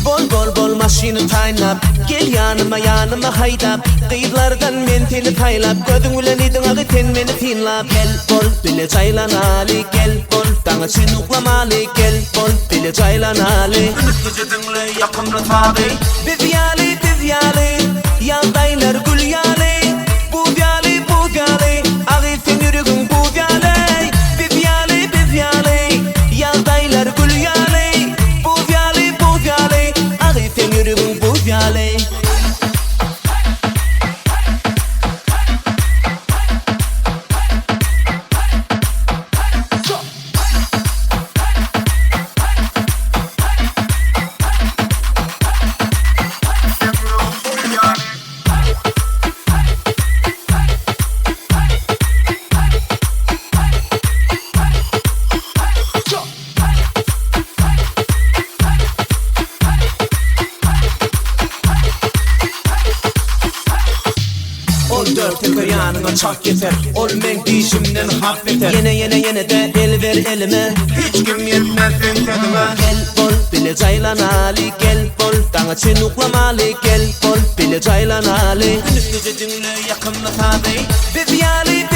Bol bol bol maşini taynap, gel yanıma haydap. Kıyılardan men telip haylap, gözün ulan idin ağı ten meni tinlap. Gel bol bile caylanali, gel bol dana çinuklamalı. Gel bol bile caylanali, gece dinle yakımda tabi. Biz yali, yaldaylar gül yali. Bu yali, ağı sen yürügün bu yali. Biz yali, yaldaylar gül yali. Bu yali, ağı sen yürügün bu yali. Dört tepe yanına çak yeter. Ol men dişimden hafifeter. Yine de el ver elime. Hiç kim yetmez dedime. Gel bol bile caylanali. Gel bol dana çinuklamalı. Gel bol bile caylanali. Gece dinle yakınla tabi. Biz yali